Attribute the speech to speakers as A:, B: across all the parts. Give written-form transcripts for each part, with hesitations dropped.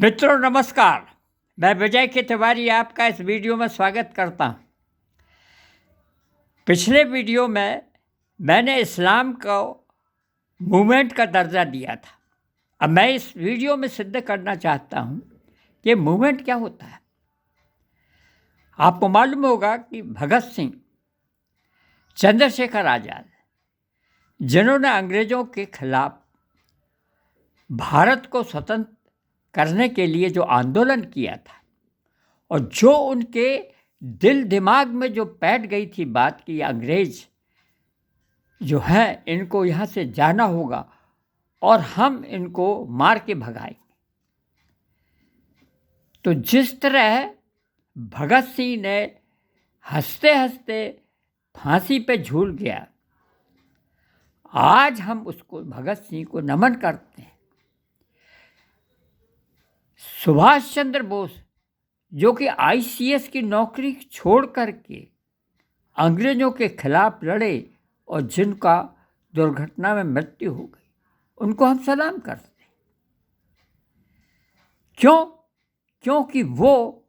A: मित्रों नमस्कार। मैं विजय के तिवारी आपका इस वीडियो में स्वागत करता हूँ। पिछले वीडियो में मैंने इस्लाम को मूवमेंट का दर्जा दिया था। अब मैं इस वीडियो में सिद्ध करना चाहता हूँ कि मूवमेंट क्या होता है। आपको मालूम होगा कि भगत सिंह, चंद्रशेखर आज़ाद, जिन्होंने अंग्रेज़ों के खिलाफ भारत को स्वतंत्र करने के लिए जो आंदोलन किया था और जो उनके दिल दिमाग में जो बैठ गई थी बात कि अंग्रेज जो है इनको यहाँ से जाना होगा और हम इनको मार के भगाएंगे। तो जिस तरह भगत सिंह ने हंसते हंसते फांसी पे झूल गया, आज हम उसको भगत सिंह को नमन करते हैं। सुभाष चंद्र बोस जो कि आईसीएस की नौकरी छोड़ करके अंग्रेज़ों के खिलाफ लड़े और जिनका दुर्घटना में मृत्यु हो गई, उनको हम सलाम करते हैं। क्यों? क्योंकि वो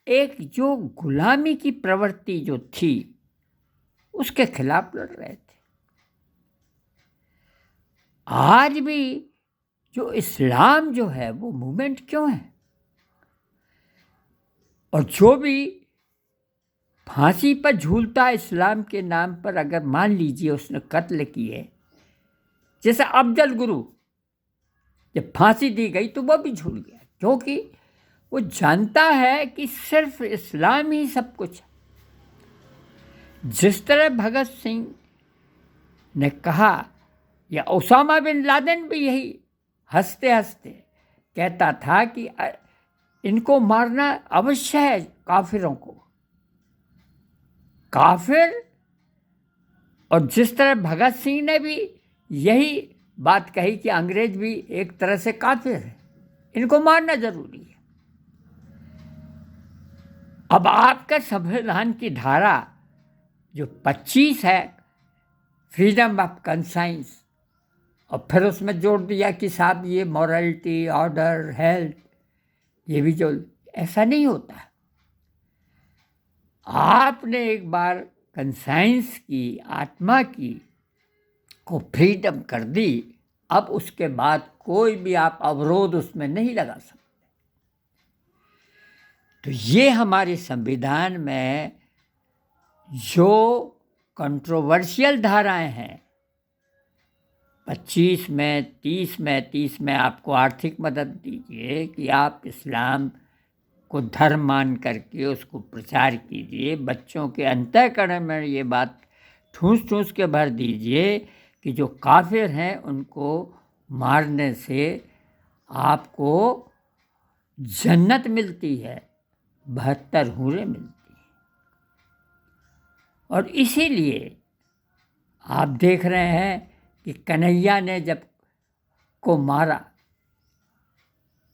A: एक जो गुलामी की प्रवृत्ति जो थी उसके खिलाफ लड़ रहे थे। आज भी जो इस्लाम जो है वो मूवमेंट क्यों है? और जो भी फांसी पर झूलता इस्लाम के नाम पर, अगर मान लीजिए उसने कत्ल किए, जैसे अफजल गुरु जब फांसी दी गई तो वो भी झूल गया, क्योंकि वो जानता है कि सिर्फ इस्लाम ही सब कुछ है। जिस तरह भगत सिंह ने कहा, या ओसामा बिन लादेन भी यही हंसते हंसते कहता था कि इनको मारना अवश्य है, काफिरों को। काफिर, और जिस तरह भगत सिंह ने भी यही बात कही कि अंग्रेज भी एक तरह से काफिर है, इनको मारना जरूरी है। अब आपका संविधान की धारा जो 25 है, फ्रीडम ऑफ कंसाइंस, और फिर उसमें जोड़ दिया कि साहब ये मॉरलिटी, ऑर्डर, हेल्थ, ये भी जो ऐसा नहीं होता है। आपने एक बार कंसाइंस की, आत्मा की को फ्रीडम कर दी, अब उसके बाद कोई भी आप अवरोध उसमें नहीं लगा सकते। तो ये हमारे संविधान में जो कंट्रोवर्शियल धाराएं हैं, 25 में, 30 में आपको आर्थिक मदद दीजिए कि आप इस्लाम को धर्म मान करके उसको प्रचार कीजिए। बच्चों के अंतःकरण में ये बात ठूंस ठूंस के भर दीजिए कि जो काफिर हैं उनको मारने से आपको जन्नत मिलती है, 72 हूरें मिलती हैं। और इसीलिए आप देख रहे हैं कि कन्हैया ने जब को मारा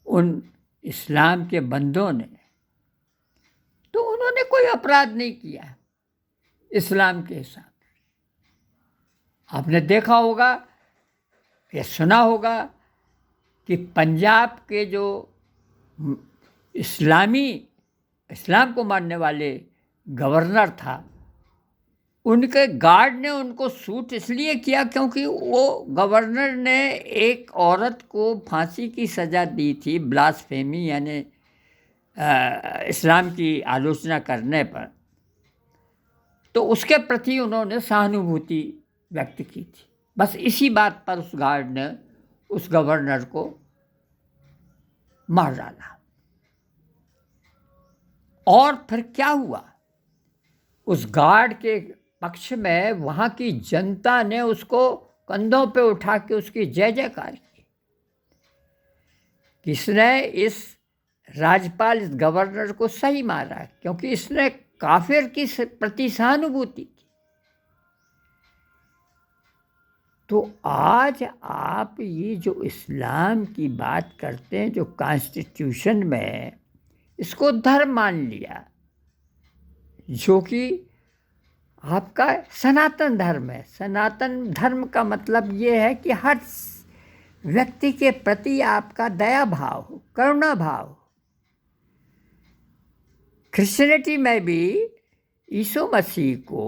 A: उन इस्लाम के बंदों ने, तो उन्होंने कोई अपराध नहीं किया इस्लाम के हिसाब से। आपने देखा होगा या सुना होगा कि पंजाब के जो इस्लाम को मानने वाले गवर्नर था, उनके गार्ड ने उनको शूट इसलिए किया क्योंकि वो गवर्नर ने एक औरत को फांसी की सज़ा दी थी, ब्लास्फेमी यानी इस्लाम की आलोचना करने पर। तो उसके प्रति उन्होंने सहानुभूति व्यक्त की थी। बस इसी बात पर उस गार्ड ने उस गवर्नर को मार डाला। और फिर क्या हुआ? उस गार्ड के पक्ष में वहाँ की जनता ने उसको कंधों पे उठा के उसकी जय जयकार की। किसने? इस राज्यपाल, इस गवर्नर को सही मारा क्योंकि इसने काफिर की प्रति सहानुभूति की। तो आज आप ये जो इस्लाम की बात करते हैं, जो कॉन्स्टिट्यूशन में इसको धर्म मान लिया, जो कि आपका सनातन धर्म है। सनातन धर्म का मतलब ये है कि हर व्यक्ति के प्रति आपका दया भाव हो, करुणा भाव। क्रिश्चियनिटी में भी यीशु मसीह को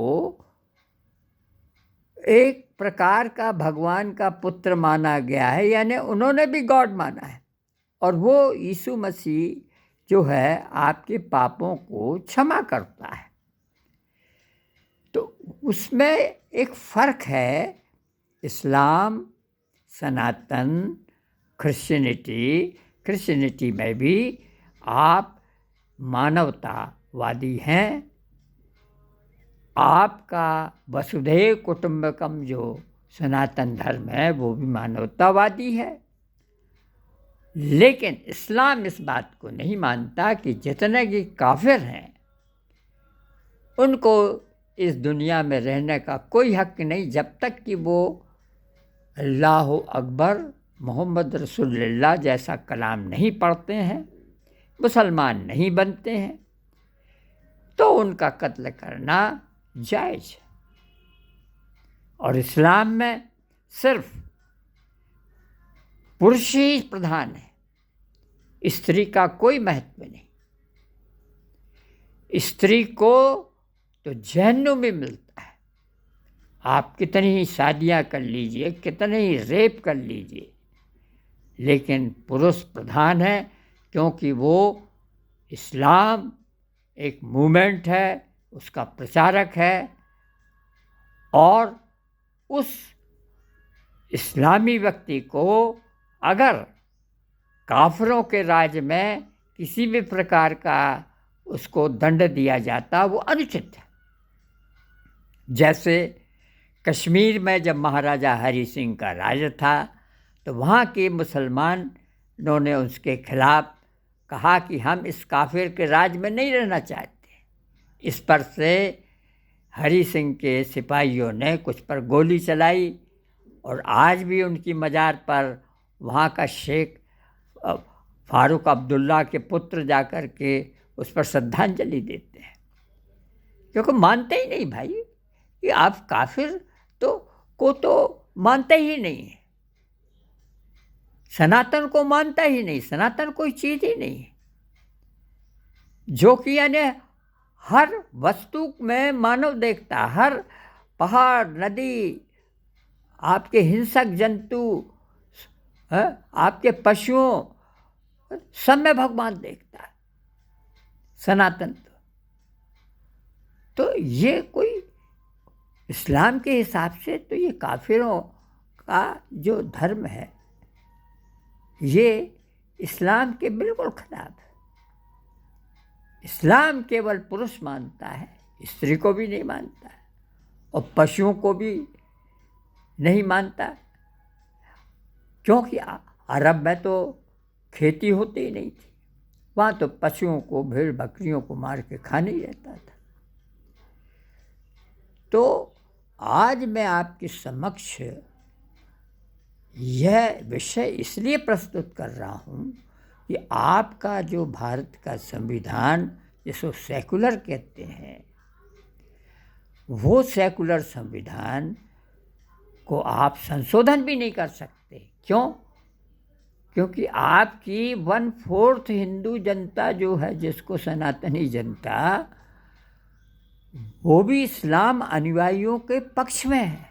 A: एक प्रकार का भगवान का पुत्र माना गया है, यानी उन्होंने भी गॉड माना है। और वो यीशु मसीह जो है आपके पापों को क्षमा करता है। तो उसमें एक फ़र्क है। इस्लाम, सनातन, क्रिश्चियनिटी में भी आप मानवतावादी हैं। आपका वसुधैव कुटुंबकम जो सनातन धर्म है वो भी मानवतावादी है। लेकिन इस्लाम इस बात को नहीं मानता कि जितने भी काफिर हैं उनको इस दुनिया में रहने का कोई हक नहीं, जब तक कि वो अल्लाह अकबर मोहम्मद रसूलुल्लाह जैसा कलाम नहीं पढ़ते हैं, मुसलमान नहीं बनते हैं, तो उनका कत्ल करना जायज़ है। और इस्लाम में सिर्फ पुरुष ही प्रधान है, स्त्री का कोई महत्व नहीं। स्त्री को तो जहन्नुम में मिलता है। आप कितनी ही शादियां कर लीजिए, कितने ही रेप कर लीजिए, लेकिन पुरुष प्रधान है, क्योंकि वो इस्लाम एक मूवमेंट है, उसका प्रचारक है। और उस इस्लामी व्यक्ति को अगर काफिरों के राज में किसी भी प्रकार का उसको दंड दिया जाता, वो अनुचित है। जैसे कश्मीर में जब महाराजा हरि सिंह का राज था, तो वहाँ के मुसलमानों ने उसके खिलाफ कहा कि हम इस काफिर के राज में नहीं रहना चाहते। इस पर से हरि सिंह के सिपाहियों ने कुछ पर गोली चलाई, और आज भी उनकी मज़ार पर वहाँ का शेख फारूक अब्दुल्ला के पुत्र जाकर के उस पर श्रद्धांजलि देते हैं, क्योंकि मानते ही नहीं भाई कि आप काफिर को तो मानते ही नहीं है, सनातन को मानता ही नहीं। सनातन कोई चीज़ ही नहीं है, जो कि यानी हर वस्तु में मानव देखता, हर पहाड़, नदी, आपके हिंसक जंतु, आपके पशुओं, सब में भगवान देखता है सनातन। तो ये कोई इस्लाम के हिसाब से तो ये काफिरों का जो धर्म है, ये इस्लाम के बिल्कुल खिलाफ है। इस्लाम केवल पुरुष मानता है, स्त्री को भी नहीं मानता है, और पशुओं को भी नहीं मानता, क्योंकि अरब में तो खेती होती ही नहीं थी। वहाँ तो पशुओं को, भेड़ बकरियों को मार के खाना ही रहता था। तो आज मैं आपके समक्ष यह विषय इसलिए प्रस्तुत कर रहा हूँ कि आपका जो भारत का संविधान, जिसको सेकुलर कहते हैं, वो सेकुलर संविधान को आप संशोधन भी नहीं कर सकते। क्यों? क्योंकि आपकी 1/4 हिंदू जनता जो है, जिसको सनातनी जनता, वो भी इस्लाम अनुयायियों के पक्ष में है।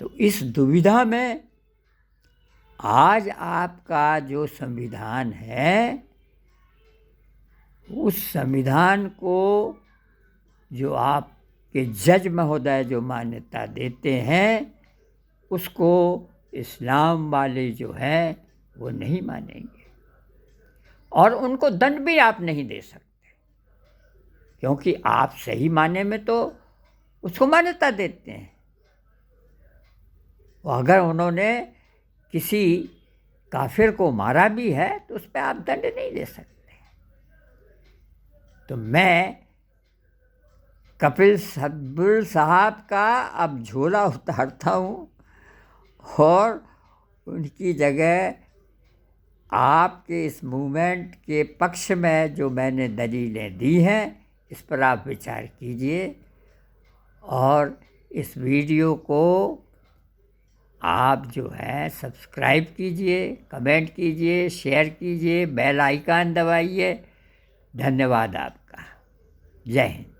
A: तो इस दुविधा में आज आपका जो संविधान है, उस संविधान को जो आपके जज महोदय जो मान्यता देते हैं, उसको इस्लाम वाले जो हैं वो नहीं मानेंगे, और उनको दंड भी आप नहीं दे सकते, क्योंकि आप सही माने में तो उसको मान्यता देते हैं। अगर उन्होंने किसी काफिर को मारा भी है तो उस पर आप दंड नहीं दे सकते। तो मैं कपिल सिब्बल साहब का अब झोला उतारता हूँ, और उनकी जगह आपके इस मूवमेंट के पक्ष में जो मैंने दलीलें दी हैं, इस पर आप विचार कीजिए, और इस वीडियो को आप जो है सब्सक्राइब कीजिए, कमेंट कीजिए, शेयर कीजिए, बेल आइकन दबाइए। धन्यवाद आपका। जय हिंद।